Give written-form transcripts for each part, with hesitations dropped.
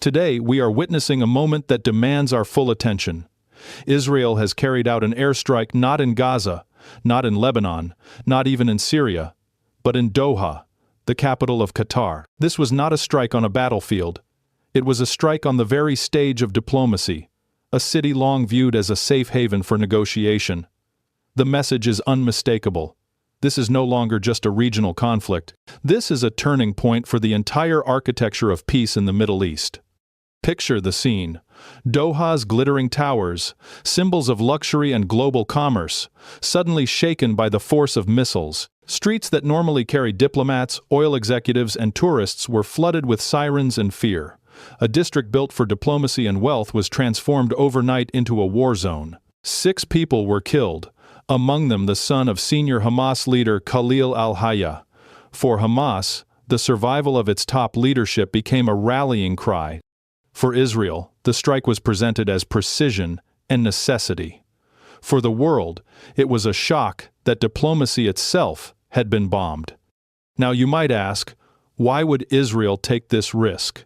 Today, we are witnessing a moment that demands our full attention. Israel has carried out an airstrike not in Gaza, not in Lebanon, not even in Syria, but in Doha, the capital of Qatar. This was not a strike on a battlefield. It was a strike on the very stage of diplomacy, a city long viewed as a safe haven for negotiation. The message is unmistakable. This is no longer just a regional conflict. This is a turning point for the entire architecture of peace in the Middle East. Picture the scene. Doha's glittering towers, symbols of luxury and global commerce, suddenly shaken by the force of missiles. Streets that normally carry diplomats, oil executives, and tourists were flooded with sirens and fear. A district built for diplomacy and wealth was transformed overnight into a war zone. 6 people were killed, among them the son of senior Hamas leader Khalil al-Hayya. For Hamas, the survival of its top leadership became a rallying cry. For Israel, the strike was presented as precision and necessity. For the world, it was a shock that diplomacy itself had been bombed. Now you might ask, why would Israel take this risk?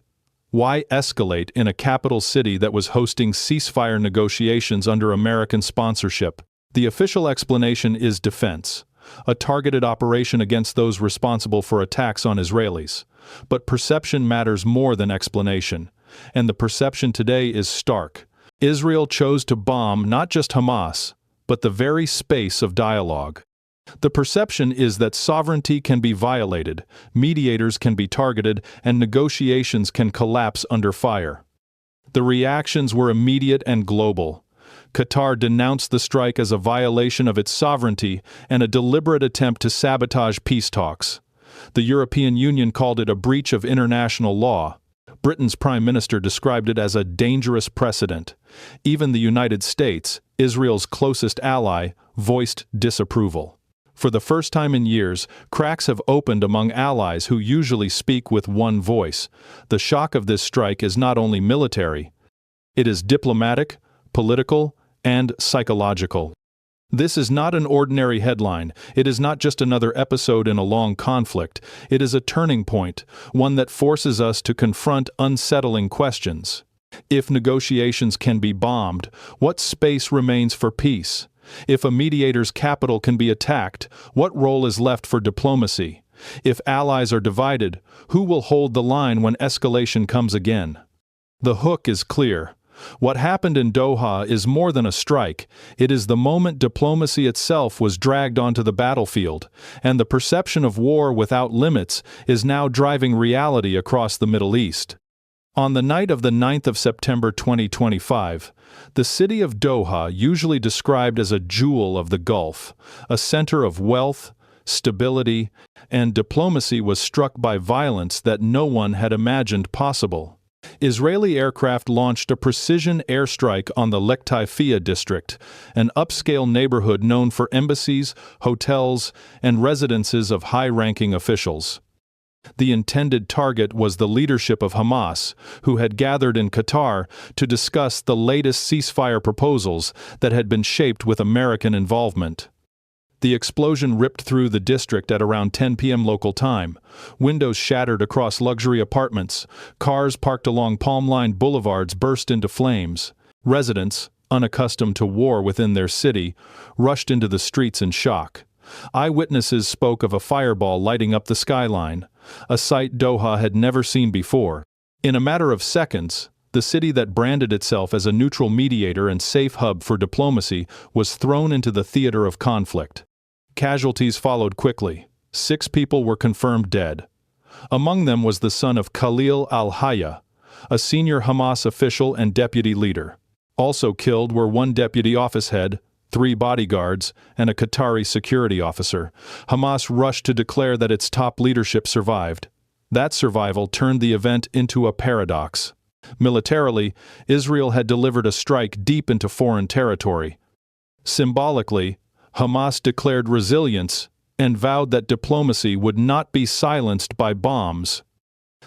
Why escalate in a capital city that was hosting ceasefire negotiations under American sponsorship? The official explanation is defense, a targeted operation against those responsible for attacks on Israelis. But perception matters more than explanation. And the perception today is stark. Israel chose to bomb not just Hamas, but the very space of dialogue. The perception is that sovereignty can be violated, mediators can be targeted, and negotiations can collapse under fire. The reactions were immediate and global. Qatar denounced the strike as a violation of its sovereignty and a deliberate attempt to sabotage peace talks. The European Union called it a breach of international law. Britain's Prime Minister described it as a dangerous precedent. Even the United States, Israel's closest ally, voiced disapproval. For the first time in years, cracks have opened among allies who usually speak with one voice. The shock of this strike is not only military, it is diplomatic, political, and psychological. This is not an ordinary headline. It is not just another episode in a long conflict. It is a turning point, one that forces us to confront unsettling questions. If negotiations can be bombed, what space remains for peace? If a mediator's capital can be attacked, what role is left for diplomacy? If allies are divided, who will hold the line when escalation comes again? The hook is clear. What happened in Doha is more than a strike. It is the moment diplomacy itself was dragged onto the battlefield, and the perception of war without limits is now driving reality across the Middle East. On the night of the 9th of September 2025, the city of Doha, usually described as a jewel of the Gulf, a center of wealth, stability, and diplomacy, was struck by violence that no one had imagined possible. Israeli aircraft launched a precision airstrike on the Qatar district, an upscale neighborhood known for embassies, hotels, and residences of high-ranking officials. The intended target was the leadership of Hamas, who had gathered in Qatar to discuss the latest ceasefire proposals that had been shaped with American involvement. The explosion ripped through the district at around 10 p.m. local time. Windows shattered across luxury apartments. Cars parked along palm-lined boulevards burst into flames. Residents, unaccustomed to war within their city, rushed into the streets in shock. Eyewitnesses spoke of a fireball lighting up the skyline, a sight Doha had never seen before. In a matter of seconds, the city that branded itself as a neutral mediator and safe hub for diplomacy was thrown into the theater of conflict. Casualties followed quickly. 6 people were confirmed dead. Among them was the son of Khalil al-Hayya, a senior Hamas official and deputy leader. Also killed were 1 deputy office head, 3 bodyguards, and a Qatari security officer. Hamas rushed to declare that its top leadership survived. That survival turned the event into a paradox. Militarily, Israel had delivered a strike deep into foreign territory. Symbolically, Hamas declared resilience and vowed that diplomacy would not be silenced by bombs.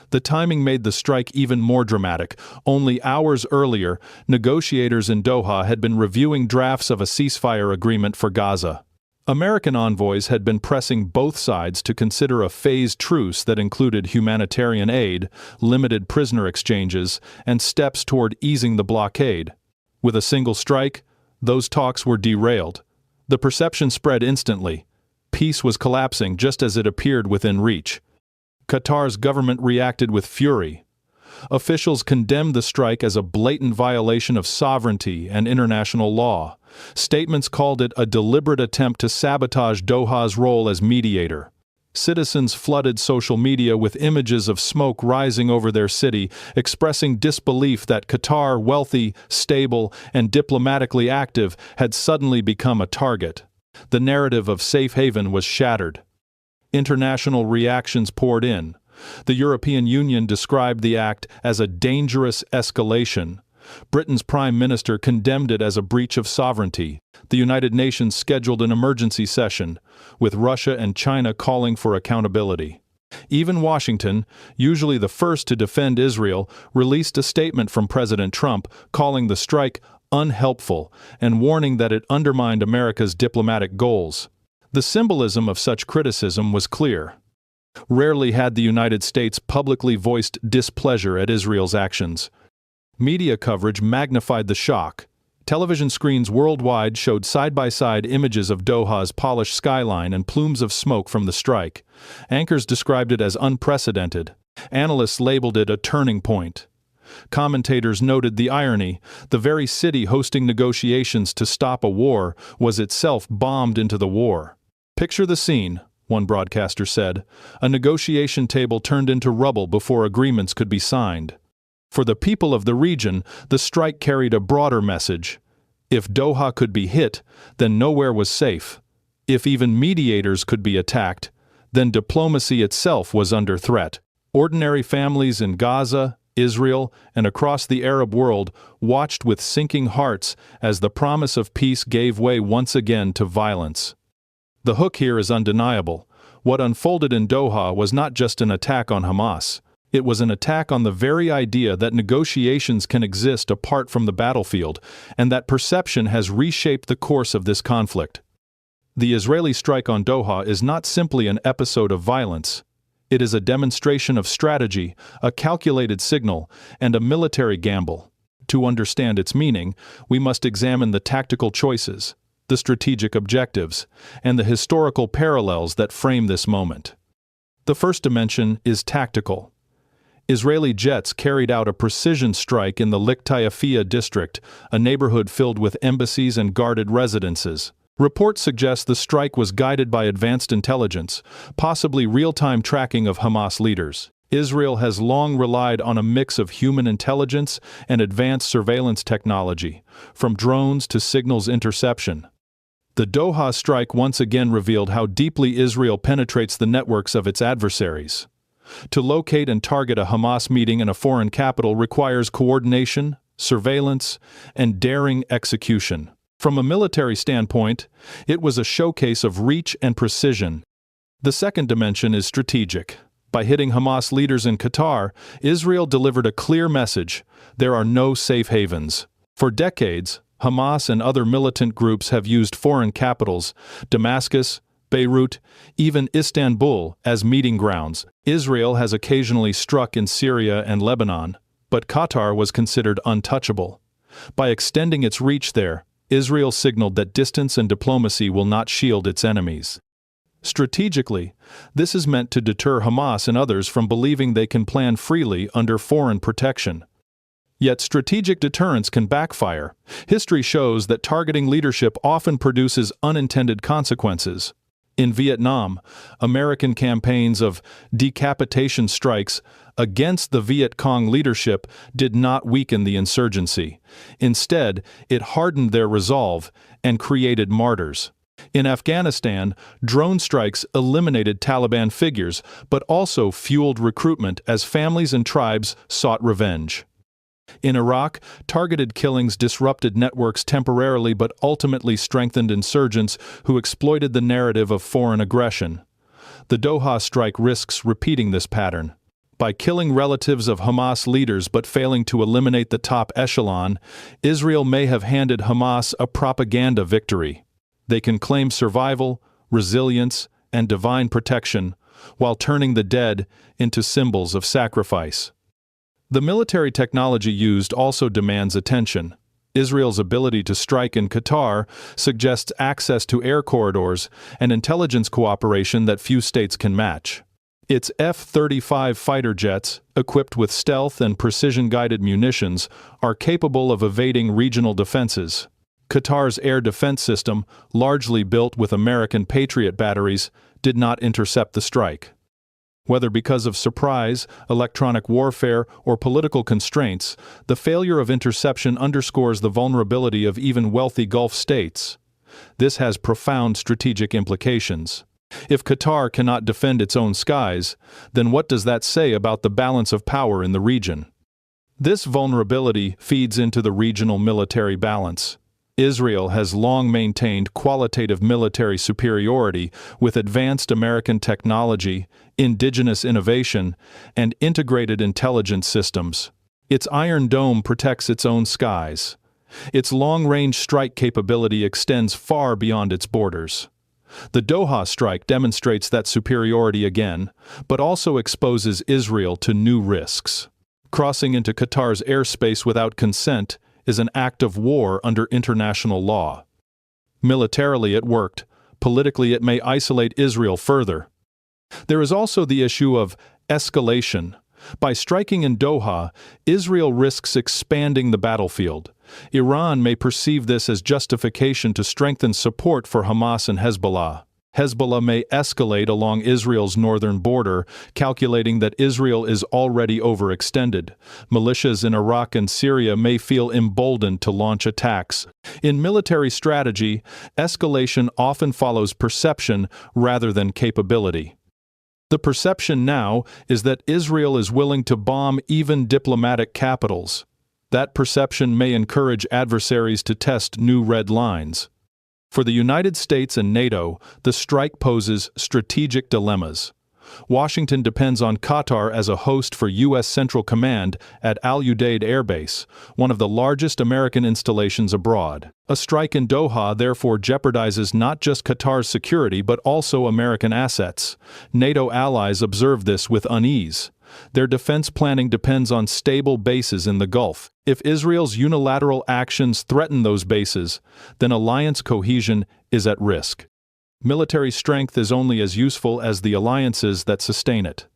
The timing made the strike even more dramatic. Only hours earlier, negotiators in Doha had been reviewing drafts of a ceasefire agreement for Gaza. American envoys had been pressing both sides to consider a phased truce that included humanitarian aid, limited prisoner exchanges, and steps toward easing the blockade. With a single strike, those talks were derailed. The perception spread instantly. Peace was collapsing just as it appeared within reach. Qatar's government reacted with fury. Officials condemned the strike as a blatant violation of sovereignty and international law. Statements called it a deliberate attempt to sabotage Doha's role as mediator. Citizens flooded social media with images of smoke rising over their city, expressing disbelief that Qatar, wealthy, stable, and diplomatically active, had suddenly become a target. The narrative of safe haven was shattered. International reactions poured in. The European Union described the act as a dangerous escalation. Britain's Prime Minister condemned it as a breach of sovereignty. The United Nations scheduled an emergency session, with Russia and China calling for accountability. Even Washington, usually the first to defend Israel, released a statement from President Trump calling the strike unhelpful and warning that it undermined America's diplomatic goals. The symbolism of such criticism was clear. Rarely had the United States publicly voiced displeasure at Israel's actions. Media coverage magnified the shock. Television screens worldwide showed side-by-side images of Doha's polished skyline and plumes of smoke from the strike. Anchors described it as unprecedented. Analysts labeled it a turning point. Commentators noted the irony. The very city hosting negotiations to stop a war was itself bombed into the war. "Picture the scene," one broadcaster said. "A negotiation table turned into rubble before agreements could be signed." For the people of the region, the strike carried a broader message. If Doha could be hit, then nowhere was safe. If even mediators could be attacked, then diplomacy itself was under threat. Ordinary families in Gaza, Israel, and across the Arab world watched with sinking hearts as the promise of peace gave way once again to violence. The hook here is undeniable. What unfolded in Doha was not just an attack on Hamas. It was an attack on the very idea that negotiations can exist apart from the battlefield, and that perception has reshaped the course of this conflict. The Israeli strike on Doha is not simply an episode of violence. It is a demonstration of strategy, a calculated signal, and a military gamble. To understand its meaning, we must examine the tactical choices, the strategic objectives, and the historical parallels that frame this moment. The first dimension is tactical. Israeli jets carried out a precision strike in the Liqtayefiyah district, a neighborhood filled with embassies and guarded residences. Reports suggest the strike was guided by advanced intelligence, possibly real-time tracking of Hamas leaders. Israel has long relied on a mix of human intelligence and advanced surveillance technology, from drones to signals interception. The Doha strike once again revealed how deeply Israel penetrates the networks of its adversaries. To locate and target a Hamas meeting in a foreign capital requires coordination, surveillance, and daring execution. From a military standpoint, it was a showcase of reach and precision. The second dimension is strategic. By hitting Hamas leaders in Qatar, Israel delivered a clear message: there are no safe havens. For decades, Hamas and other militant groups have used foreign capitals, Damascus, Beirut, even Istanbul, as meeting grounds. Israel has occasionally struck in Syria and Lebanon, but Qatar was considered untouchable. By extending its reach there, Israel signaled that distance and diplomacy will not shield its enemies. Strategically, this is meant to deter Hamas and others from believing they can plan freely under foreign protection. Yet strategic deterrence can backfire. History shows that targeting leadership often produces unintended consequences. In Vietnam, American campaigns of decapitation strikes against the Viet Cong leadership did not weaken the insurgency. Instead, it hardened their resolve and created martyrs. In Afghanistan, drone strikes eliminated Taliban figures, but also fueled recruitment as families and tribes sought revenge. In Iraq, targeted killings disrupted networks temporarily but ultimately strengthened insurgents who exploited the narrative of foreign aggression. The Doha strike risks repeating this pattern. By killing relatives of Hamas leaders but failing to eliminate the top echelon, Israel may have handed Hamas a propaganda victory. They can claim survival, resilience, and divine protection, while turning the dead into symbols of sacrifice. The military technology used also demands attention. Israel's ability to strike in Qatar suggests access to air corridors and intelligence cooperation that few states can match. Its F-35 fighter jets, equipped with stealth and precision-guided munitions, are capable of evading regional defenses. Qatar's air defense system, largely built with American Patriot batteries, did not intercept the strike. Whether because of surprise, electronic warfare, or political constraints, the failure of interception underscores the vulnerability of even wealthy Gulf states. This has profound strategic implications. If Qatar cannot defend its own skies, then what does that say about the balance of power in the region? This vulnerability feeds into the regional military balance. Israel has long maintained qualitative military superiority with advanced American technology, indigenous innovation, and integrated intelligence systems. Its Iron Dome protects its own skies. Its long-range strike capability extends far beyond its borders. The Doha strike demonstrates that superiority again, but also exposes Israel to new risks. Crossing into Qatar's airspace without consent is an act of war under international law. Militarily it worked, politically it may isolate Israel further. There is also the issue of escalation. By striking in Doha, Israel risks expanding the battlefield. Iran may perceive this as justification to strengthen support for Hamas and Hezbollah. Hezbollah may escalate along Israel's northern border, calculating that Israel is already overextended. Militias in Iraq and Syria may feel emboldened to launch attacks. In military strategy, escalation often follows perception rather than capability. The perception now is that Israel is willing to bomb even diplomatic capitals. That perception may encourage adversaries to test new red lines. For the United States and NATO, the strike poses strategic dilemmas. Washington depends on Qatar as a host for U.S. Central Command at Al Udeid Air Base, one of the largest American installations abroad. A strike in Doha therefore jeopardizes not just Qatar's security but also American assets. NATO allies observe this with unease. Their defense planning depends on stable bases in the Gulf. If Israel's unilateral actions threaten those bases, then alliance cohesion is at risk. Military strength is only as useful as the alliances that sustain it.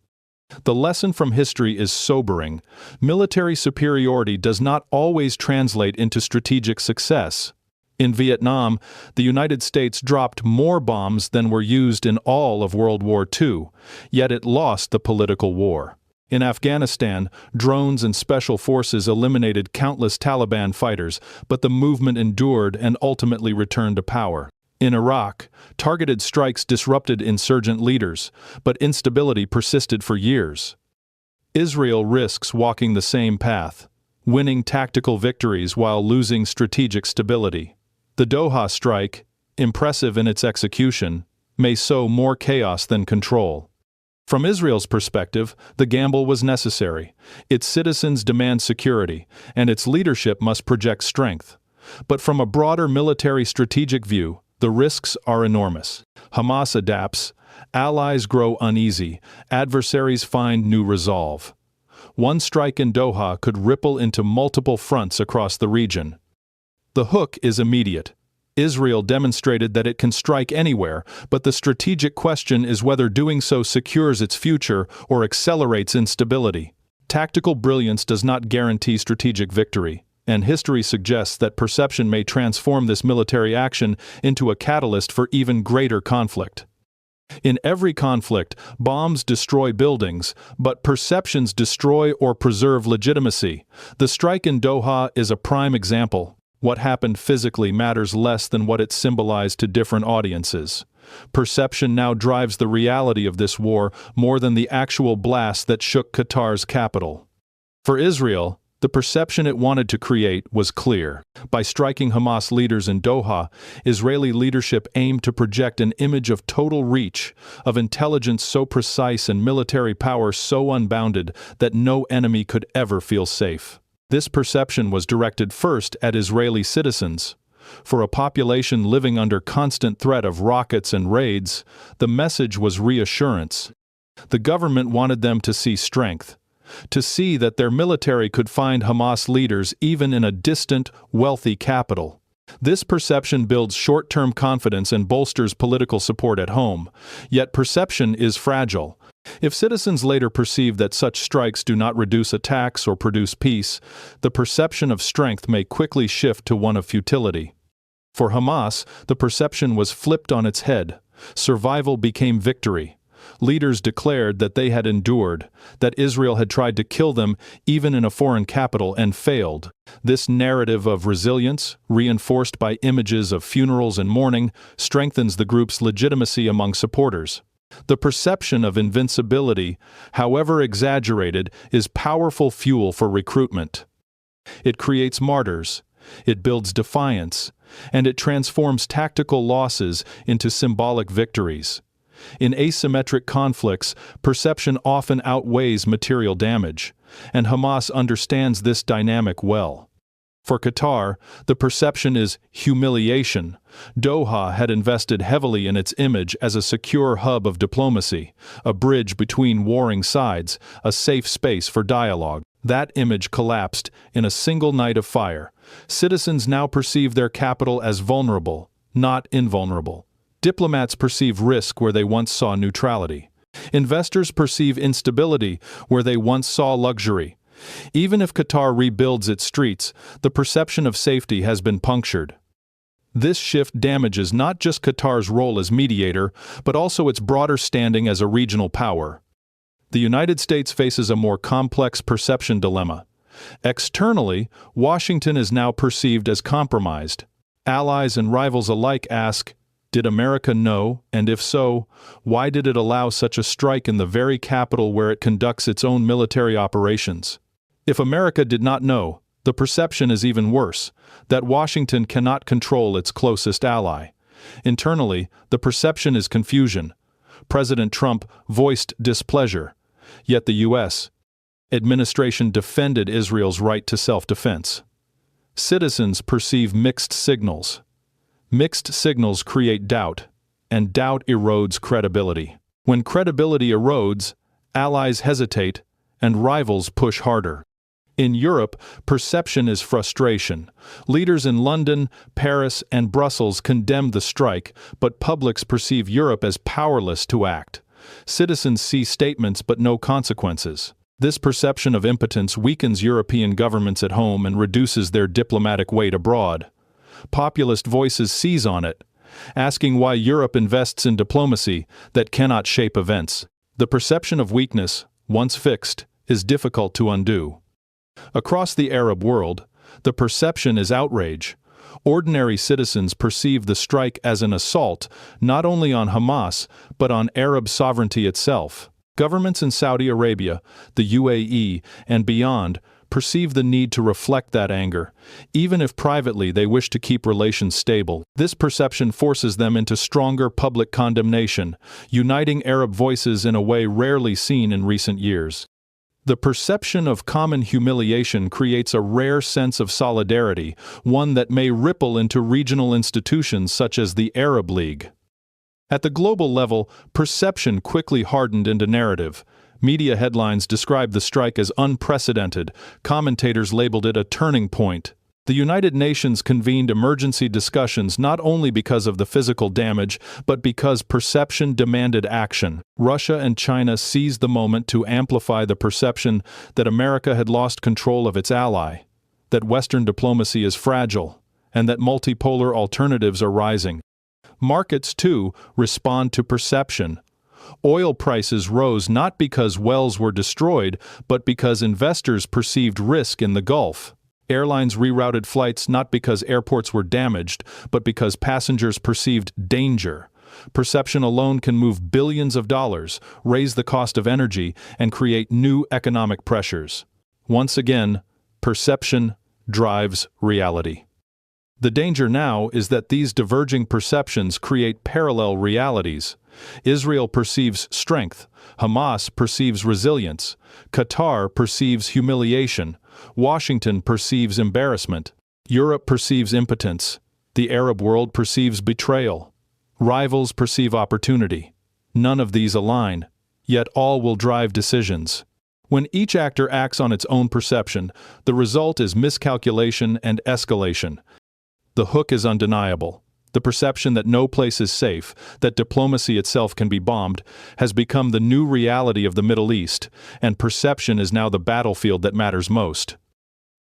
The lesson from history is sobering. Military superiority does not always translate into strategic success. In Vietnam, the United States dropped more bombs than were used in all of World War II, yet it lost the political war. In Afghanistan, drones and special forces eliminated countless Taliban fighters, but the movement endured and ultimately returned to power. In Iraq, targeted strikes disrupted insurgent leaders, but instability persisted for years. Israel risks walking the same path, winning tactical victories while losing strategic stability. The Doha strike, impressive in its execution, may sow more chaos than control. From Israel's perspective, the gamble was necessary. Its citizens demand security, and its leadership must project strength. But from a broader military strategic view, the risks are enormous. Hamas adapts, allies grow uneasy, adversaries find new resolve. One strike in Doha could ripple into multiple fronts across the region. The hook is immediate. Israel demonstrated that it can strike anywhere, but the strategic question is whether doing so secures its future or accelerates instability. Tactical brilliance does not guarantee strategic victory, and history suggests that perception may transform this military action into a catalyst for even greater conflict. In every conflict, bombs destroy buildings, but perceptions destroy or preserve legitimacy. The strike in Doha is a prime example. What happened physically matters less than what it symbolized to different audiences. Perception now drives the reality of this war more than the actual blast that shook Qatar's capital. For Israel, the perception it wanted to create was clear. By striking Hamas leaders in Doha, Israeli leadership aimed to project an image of total reach, of intelligence so precise and military power so unbounded that no enemy could ever feel safe. This perception was directed first at Israeli citizens. For a population living under constant threat of rockets and raids, the message was reassurance. The government wanted them to see strength, to see that their military could find Hamas leaders even in a distant, wealthy capital. This perception builds short-term confidence and bolsters political support at home. Yet perception is fragile. If citizens later perceive that such strikes do not reduce attacks or produce peace, the perception of strength may quickly shift to one of futility. For Hamas, the perception was flipped on its head. Survival became victory. Leaders declared that they had endured, that Israel had tried to kill them even in a foreign capital and failed. This narrative of resilience, reinforced by images of funerals and mourning, strengthens the group's legitimacy among supporters. The perception of invincibility, however exaggerated, is powerful fuel for recruitment. It creates martyrs, it builds defiance, and it transforms tactical losses into symbolic victories. In asymmetric conflicts, perception often outweighs material damage, and Hamas understands this dynamic well. For Qatar, the perception is humiliation. Doha had invested heavily in its image as a secure hub of diplomacy, a bridge between warring sides, a safe space for dialogue. That image collapsed in a single night of fire. Citizens now perceive their capital as vulnerable, not invulnerable. Diplomats perceive risk where they once saw neutrality. Investors perceive instability where they once saw luxury. Even if Qatar rebuilds its streets, the perception of safety has been punctured. This shift damages not just Qatar's role as mediator, but also its broader standing as a regional power. The United States faces a more complex perception dilemma. Externally, Washington is now perceived as compromised. Allies and rivals alike ask, did America know, and if so, why did it allow such a strike in the very capital where it conducts its own military operations? If America did not know, the perception is even worse, that Washington cannot control its closest ally. Internally, the perception is confusion. President Trump voiced displeasure, yet the U.S. administration defended Israel's right to self-defense. Citizens perceive mixed signals. Mixed signals create doubt, and doubt erodes credibility. When credibility erodes, allies hesitate, and rivals push harder. In Europe, perception is frustration. Leaders in London, Paris, and Brussels condemn the strike, but publics perceive Europe as powerless to act. Citizens see statements but no consequences. This perception of impotence weakens European governments at home and reduces their diplomatic weight abroad. Populist voices seize on it, asking why Europe invests in diplomacy that cannot shape events. The perception of weakness, once fixed, is difficult to undo. Across the Arab world, the perception is outrage. Ordinary citizens perceive the strike as an assault not only on Hamas, but on Arab sovereignty itself. Governments in Saudi Arabia, the UAE, and beyond perceive the need to reflect that anger, even if privately they wish to keep relations stable. This perception forces them into stronger public condemnation, uniting Arab voices in a way rarely seen in recent years. The perception of common humiliation creates a rare sense of solidarity, one that may ripple into regional institutions such as the Arab League. At the global level, perception quickly hardened into narrative. Media headlines described the strike as unprecedented. Commentators labeled it a turning point. The United Nations convened emergency discussions not only because of the physical damage, but because perception demanded action. Russia and China seized the moment to amplify the perception that America had lost control of its ally, that Western diplomacy is fragile, and that multipolar alternatives are rising. Markets, too, respond to perception. Oil prices rose not because wells were destroyed, but because investors perceived risk in the Gulf. Airlines rerouted flights not because airports were damaged, but because passengers perceived danger. Perception alone can move billions of dollars, raise the cost of energy, and create new economic pressures. Once again, perception drives reality. The danger now is that these diverging perceptions create parallel realities. Israel perceives strength, Hamas perceives resilience, Qatar perceives humiliation, Washington perceives embarrassment, Europe perceives impotence, The Arab world perceives betrayal. Rivals perceive opportunity. None of these align, yet all will drive decisions. When each actor acts on its own perception, the result is miscalculation and escalation. The hook is undeniable. The perception that no place is safe, that diplomacy itself can be bombed, has become the new reality of the Middle East, and perception is now the battlefield that matters most.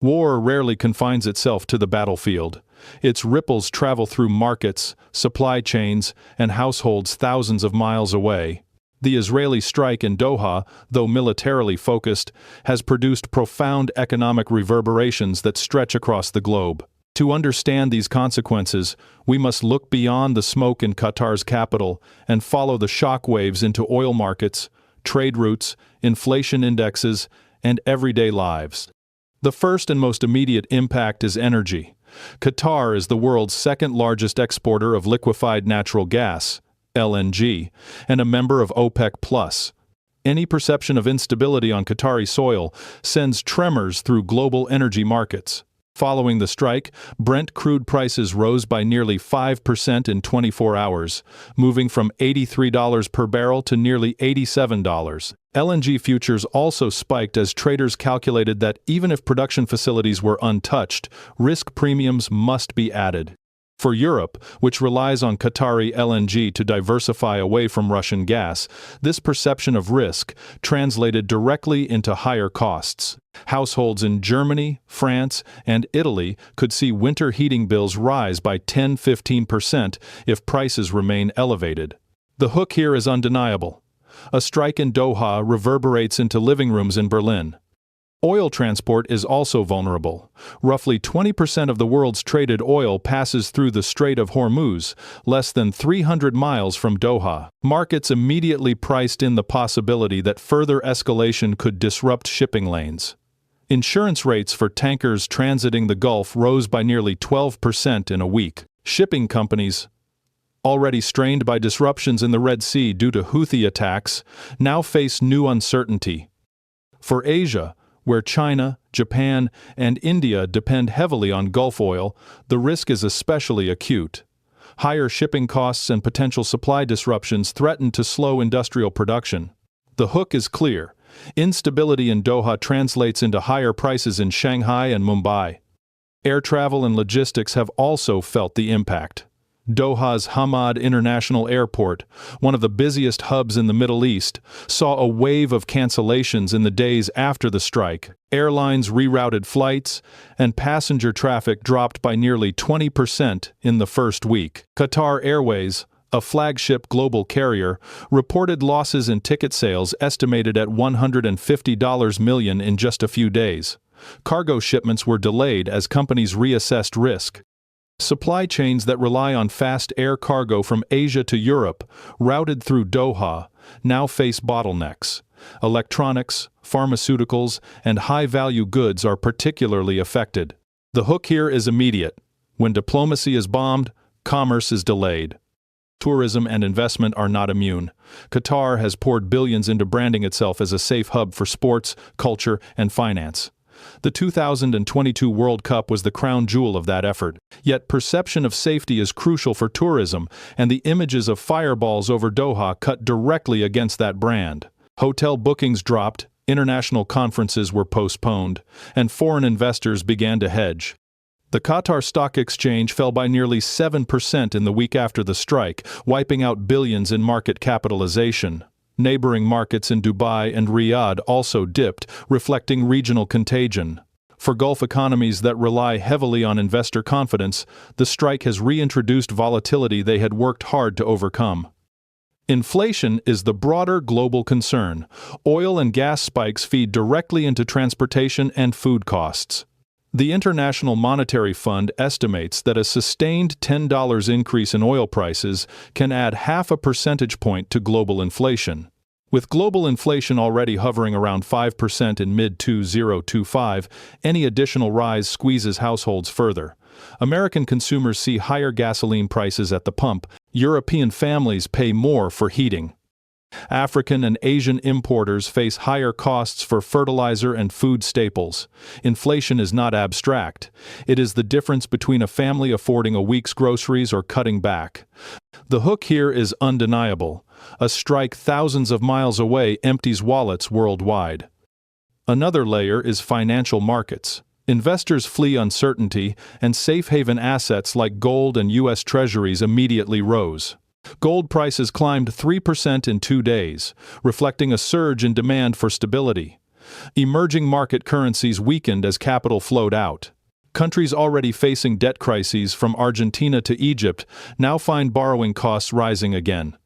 War rarely confines itself to the battlefield. Its ripples travel through markets, supply chains, and households thousands of miles away. The Israeli strike in Doha, though militarily focused, has produced profound economic reverberations that stretch across the globe. To understand these consequences, we must look beyond the smoke in Qatar's capital and follow the shockwaves into oil markets, trade routes, inflation indexes, and everyday lives. The first and most immediate impact is energy. Qatar is the world's second-largest exporter of liquefied natural gas, LNG, and a member of OPEC+. Any perception of instability on Qatari soil sends tremors through global energy markets. Following the strike, Brent crude prices rose by nearly 5% in 24 hours, moving from $83 per barrel to nearly $87. LNG futures also spiked as traders calculated that even if production facilities were untouched, risk premiums must be added. For Europe, which relies on Qatari LNG to diversify away from Russian gas, this perception of risk translated directly into higher costs. Households in Germany, France, and Italy could see winter heating bills rise by 10–15% if prices remain elevated. The hook here is undeniable. A strike in Doha reverberates into living rooms in Berlin. Oil transport is also vulnerable. Roughly 20% of the world's traded oil passes through the Strait of Hormuz, less than 300 miles from Doha. Markets immediately priced in the possibility that further escalation could disrupt shipping lanes. Insurance rates for tankers transiting the Gulf rose by nearly 12% in a week. Shipping companies, already strained by disruptions in the Red Sea due to Houthi attacks, now face new uncertainty. For Asia, where China, Japan, and India depend heavily on Gulf oil, the risk is especially acute. Higher shipping costs and potential supply disruptions threaten to slow industrial production. The hook is clear. Instability in Doha translates into higher prices in Shanghai and Mumbai. Air travel and logistics have also felt the impact. Doha's Hamad International Airport, one of the busiest hubs in the Middle East, saw a wave of cancellations in the days after the strike. Airlines rerouted flights, and passenger traffic dropped by nearly 20% in the first week. Qatar Airways, a flagship global carrier, reported losses in ticket sales estimated at $150 million in just a few days. Cargo shipments were delayed as companies reassessed risk. Supply chains that rely on fast air cargo from Asia to Europe, routed through Doha, now face bottlenecks. Electronics, pharmaceuticals, and high-value goods are particularly affected. The hook here is immediate. When diplomacy is bombed, commerce is delayed. Tourism and investment are not immune. Qatar has poured billions into branding itself as a safe hub for sports, culture, and finance. The 2022 World Cup was the crown jewel of that effort. Yet perception of safety is crucial for tourism, and the images of fireballs over Doha cut directly against that brand. Hotel bookings dropped, international conferences were postponed, and foreign investors began to hedge. The Qatar Stock Exchange fell by nearly 7% in the week after the strike, wiping out billions in market capitalization. Neighboring markets in Dubai and Riyadh also dipped, reflecting regional contagion. For Gulf economies that rely heavily on investor confidence, the strike has reintroduced volatility they had worked hard to overcome. Inflation is the broader global concern. Oil and gas spikes feed directly into transportation and food costs. The International Monetary Fund estimates that a sustained $10 increase in oil prices can add 0.5 percentage point to global inflation. With global inflation already hovering around 5% in mid-2025, any additional rise squeezes households further. American consumers see higher gasoline prices at the pump. European families pay more for heating. African and Asian importers face higher costs for fertilizer and food staples. Inflation is not abstract. It is the difference between a family affording a week's groceries or cutting back. The hook here is undeniable. A strike thousands of miles away empties wallets worldwide. Another layer is financial markets. Investors flee uncertainty, and safe haven assets like gold and U.S. Treasuries immediately rose. Gold prices climbed 3% in 2 days, reflecting a surge in demand for stability. Emerging market currencies weakened as capital flowed out. Countries already facing debt crises from Argentina to Egypt now find borrowing costs rising again.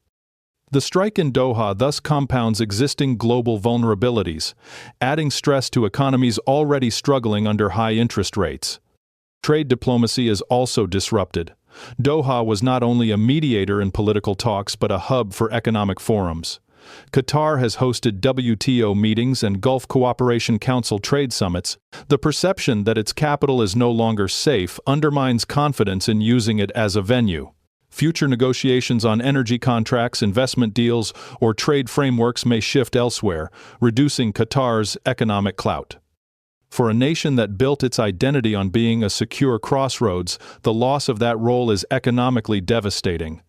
The strike in Doha thus compounds existing global vulnerabilities, adding stress to economies already struggling under high interest rates. Trade diplomacy is also disrupted. Doha was not only a mediator in political talks but a hub for economic forums. Qatar has hosted WTO meetings and Gulf Cooperation Council trade summits. The perception that its capital is no longer safe undermines confidence in using it as a venue. Future negotiations on energy contracts, investment deals, or trade frameworks may shift elsewhere, reducing Qatar's economic clout. For a nation that built its identity on being a secure crossroads, the loss of that role is economically devastating.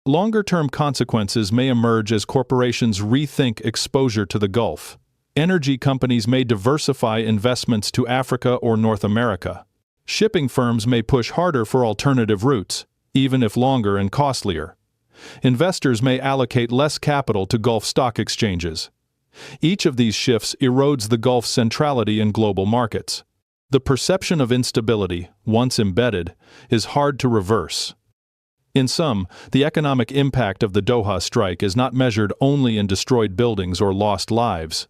Longer-term consequences may emerge as corporations rethink exposure to the Gulf. Energy companies may diversify investments to Africa or North America. Shipping firms may push harder for alternative routes, even if longer and costlier. Investors may allocate less capital to Gulf stock exchanges. Each of these shifts erodes the Gulf's centrality in global markets. The perception of instability, once embedded, is hard to reverse. In sum, the economic impact of the Doha strike is not measured only in destroyed buildings or lost lives.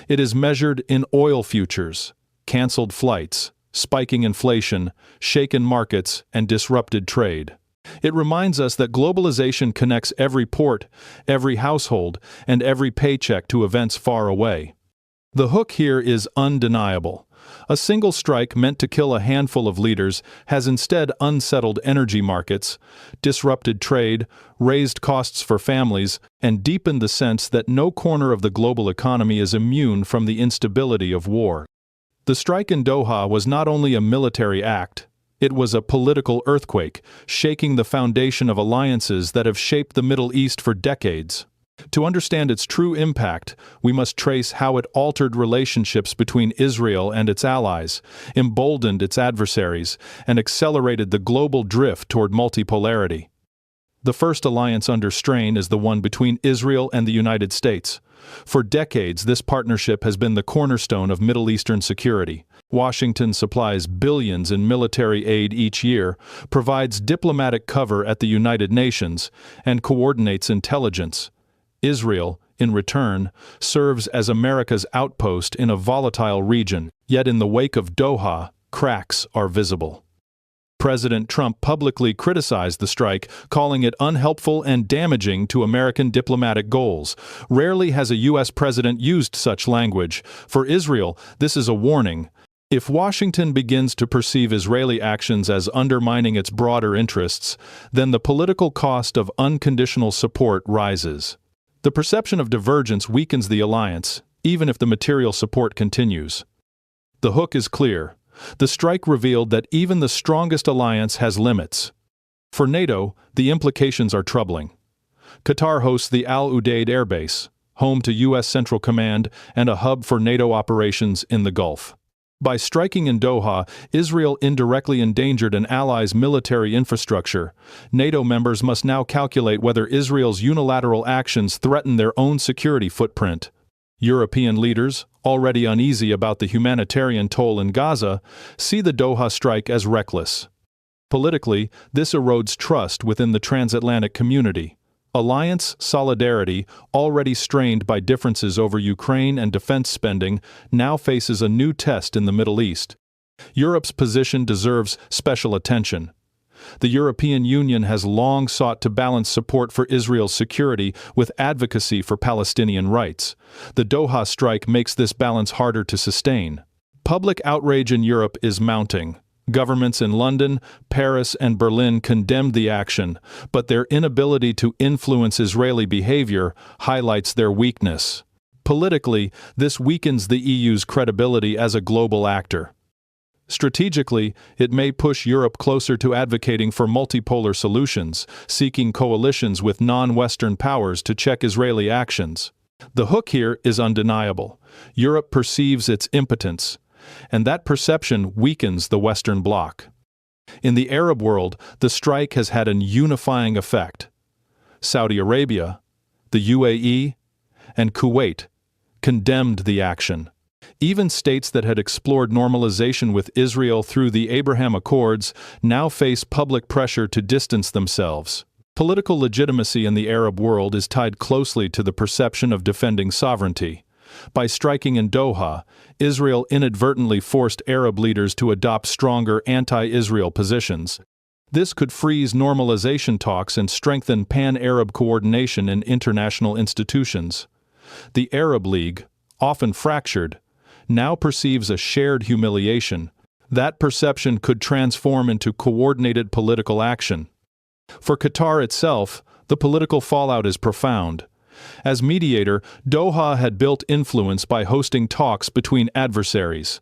It is measured in oil futures, canceled flights, spiking inflation, shaken markets, and disrupted trade. It reminds us that globalization connects every port, every household, and every paycheck to events far away. The hook here is undeniable. A single strike meant to kill a handful of leaders has instead unsettled energy markets, disrupted trade, raised costs for families, and deepened the sense that no corner of the global economy is immune from the instability of war. The strike in Doha was not only a military act. It was a political earthquake, shaking the foundation of alliances that have shaped the Middle East for decades. To understand its true impact, we must trace how it altered relationships between Israel and its allies, emboldened its adversaries, and accelerated the global drift toward multipolarity. The first alliance under strain is the one between Israel and the United States. For decades, this partnership has been the cornerstone of Middle Eastern security. Washington supplies billions in military aid each year, provides diplomatic cover at the United Nations, and coordinates intelligence. Israel, in return, serves as America's outpost in a volatile region, yet in the wake of Doha, cracks are visible. President Trump publicly criticized the strike, calling it unhelpful and damaging to American diplomatic goals. Rarely has a U.S. president used such language. For Israel, this is a warning. If Washington begins to perceive Israeli actions as undermining its broader interests, then the political cost of unconditional support rises. The perception of divergence weakens the alliance, even if the material support continues. The hook is clear. The strike revealed that even the strongest alliance has limits. For NATO, the implications are troubling. Qatar hosts the Al Udeid Air Base, home to U.S. Central Command and a hub for NATO operations in the Gulf. By striking in Doha, Israel indirectly endangered an ally's military infrastructure. NATO members must now calculate whether Israel's unilateral actions threaten their own security footprint. European leaders, already uneasy about the humanitarian toll in Gaza, see the Doha strike as reckless. Politically, this erodes trust within the transatlantic community. Alliance solidarity, already strained by differences over Ukraine and defense spending, now faces a new test in the Middle East. Europe's position deserves special attention. The European Union has long sought to balance support for Israel's security with advocacy for Palestinian rights. The Doha strike makes this balance harder to sustain. Public outrage in Europe is mounting. Governments in London, Paris, and Berlin condemned the action, but their inability to influence Israeli behavior highlights their weakness. Politically, this weakens the EU's credibility as a global actor. Strategically, it may push Europe closer to advocating for multipolar solutions, seeking coalitions with non-Western powers to check Israeli actions. The hook here is undeniable. Europe perceives its impotence, and that perception weakens the Western bloc. In the Arab world, the strike has had an unifying effect. Saudi Arabia, the UAE, and Kuwait condemned the action. Even states that had explored normalization with Israel through the Abraham Accords now face public pressure to distance themselves. Political legitimacy in the Arab world is tied closely to the perception of defending sovereignty. By striking in Doha, Israel inadvertently forced Arab leaders to adopt stronger anti-Israel positions. This could freeze normalization talks and strengthen pan-Arab coordination in international institutions. The Arab League, often fractured, now perceives a shared humiliation. That perception could transform into coordinated political action. For Qatar itself, the political fallout is profound. As mediator, Doha had built influence by hosting talks between adversaries.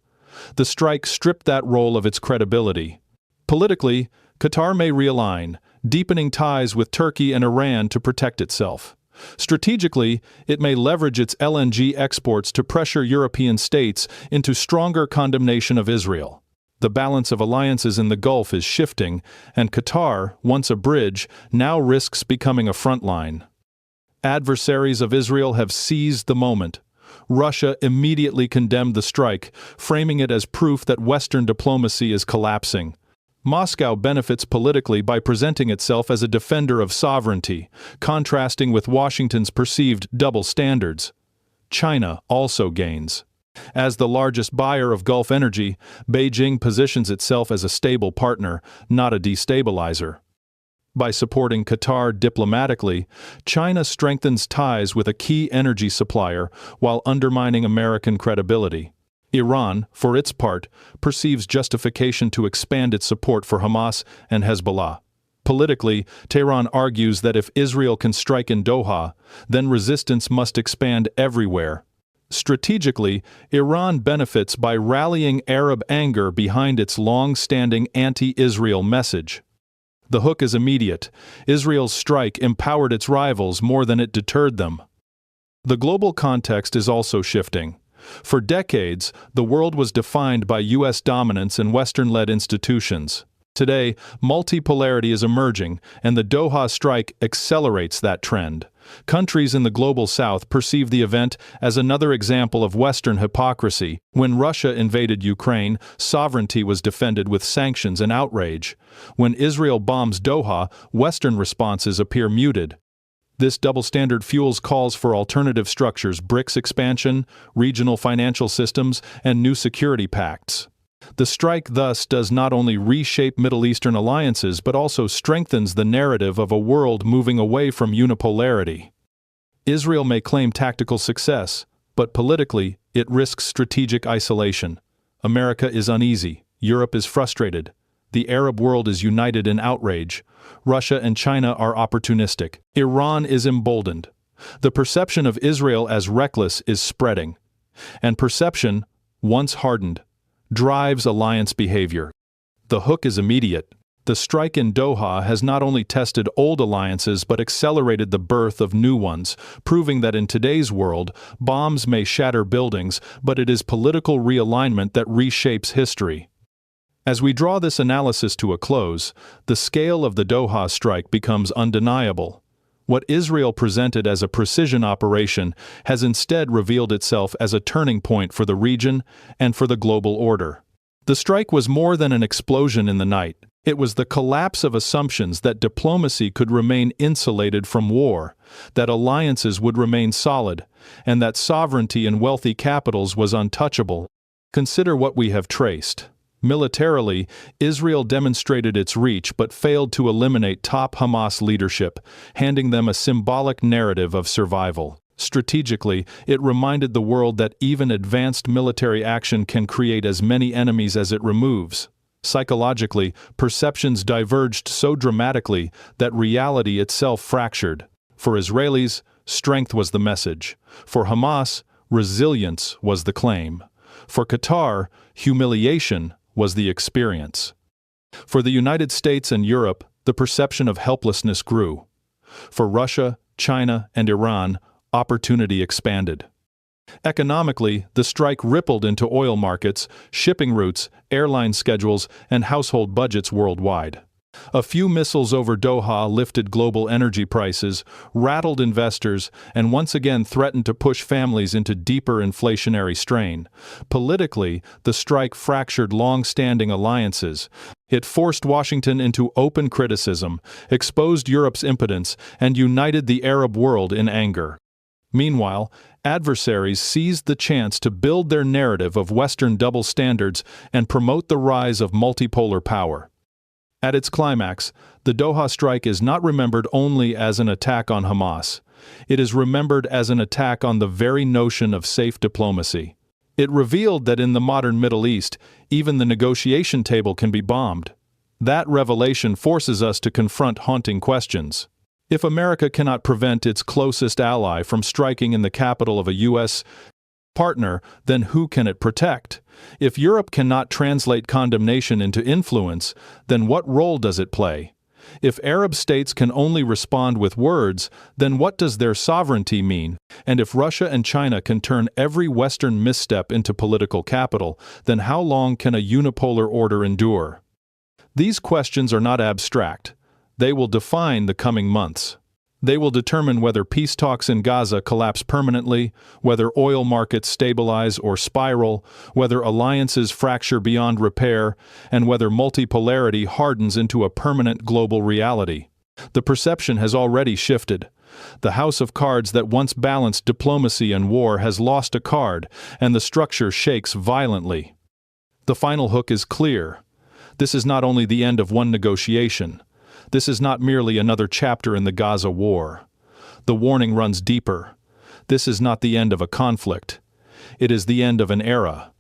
The strike stripped that role of its credibility. Politically, Qatar may realign, deepening ties with Turkey and Iran to protect itself. Strategically, it may leverage its LNG exports to pressure European states into stronger condemnation of Israel. The balance of alliances in the Gulf is shifting, and Qatar, once a bridge, now risks becoming a front line. Adversaries of Israel have seized the moment. Russia immediately condemned the strike, framing it as proof that Western diplomacy is collapsing. Moscow benefits politically by presenting itself as a defender of sovereignty, contrasting with Washington's perceived double standards. China also gains. As the largest buyer of Gulf energy, Beijing positions itself as a stable partner, not a destabilizer. By supporting Qatar diplomatically, China strengthens ties with a key energy supplier while undermining American credibility. Iran, for its part, perceives justification to expand its support for Hamas and Hezbollah. Politically, Tehran argues that if Israel can strike in Doha, then resistance must expand everywhere. Strategically, Iran benefits by rallying Arab anger behind its long-standing anti-Israel message. The hook is immediate. Israel's strike empowered its rivals more than it deterred them. The global context is also shifting. For decades, the world was defined by U.S. dominance and Western-led institutions. Today, multipolarity is emerging, and the Doha strike accelerates that trend. Countries in the global south perceive the event as another example of Western hypocrisy. When Russia invaded Ukraine, sovereignty was defended with sanctions and outrage. When Israel bombs Doha, Western responses appear muted. This double standard fuels calls for alternative structures, BRICS expansion, regional financial systems, and new security pacts. The strike thus does not only reshape Middle Eastern alliances but also strengthens the narrative of a world moving away from unipolarity. Israel may claim tactical success, but politically it risks strategic isolation. America is uneasy, Europe is frustrated, the Arab world is united in outrage, Russia and China are opportunistic, Iran is emboldened. The perception of Israel as reckless is spreading. And perception, once hardened, drives alliance behavior. The hook is immediate. The strike in Doha has not only tested old alliances but accelerated the birth of new ones, proving that in today's world, bombs may shatter buildings, but it is political realignment that reshapes history. As we draw this analysis to a close, the scale of the Doha strike becomes undeniable. What Israel presented as a precision operation has instead revealed itself as a turning point for the region and for the global order. The strike was more than an explosion in the night. It was the collapse of assumptions that diplomacy could remain insulated from war, that alliances would remain solid, and that sovereignty in wealthy capitals was untouchable. Consider what we have traced. Militarily, Israel demonstrated its reach but failed to eliminate top Hamas leadership, handing them a symbolic narrative of survival. Strategically, it reminded the world that even advanced military action can create as many enemies as it removes. Psychologically, perceptions diverged so dramatically that reality itself fractured. For Israelis, strength was the message. For Hamas, resilience was the claim. For Qatar, humiliation was the experience. For the United States and Europe, the perception of helplessness grew. For Russia, China, and Iran, opportunity expanded. Economically, the strike rippled into oil markets, shipping routes, airline schedules, and household budgets worldwide. A few missiles over Doha lifted global energy prices, rattled investors, and once again threatened to push families into deeper inflationary strain. Politically, the strike fractured long-standing alliances. It forced Washington into open criticism, exposed Europe's impotence, and united the Arab world in anger. Meanwhile, adversaries seized the chance to build their narrative of Western double standards and promote the rise of multipolar power. At its climax, the Doha strike is not remembered only as an attack on Hamas. It is remembered as an attack on the very notion of safe diplomacy. It revealed that in the modern Middle East, even the negotiation table can be bombed. That revelation forces us to confront haunting questions. If America cannot prevent its closest ally from striking in the capital of a U.S. partner, then who can it protect? If Europe cannot translate condemnation into influence, then what role does it play? If Arab states can only respond with words, then what does their sovereignty mean? And if Russia and China can turn every Western misstep into political capital, then how long can a unipolar order endure? These questions are not abstract. They will define the coming months. They will determine whether peace talks in Gaza collapse permanently, whether oil markets stabilize or spiral, whether alliances fracture beyond repair, and whether multipolarity hardens into a permanent global reality. The perception has already shifted. The house of cards that once balanced diplomacy and war has lost a card, and the structure shakes violently. The final hook is clear. This is not only the end of one negotiation. This is not merely another chapter in the Gaza war. The warning runs deeper. This is not the end of a conflict. It is the end of an era.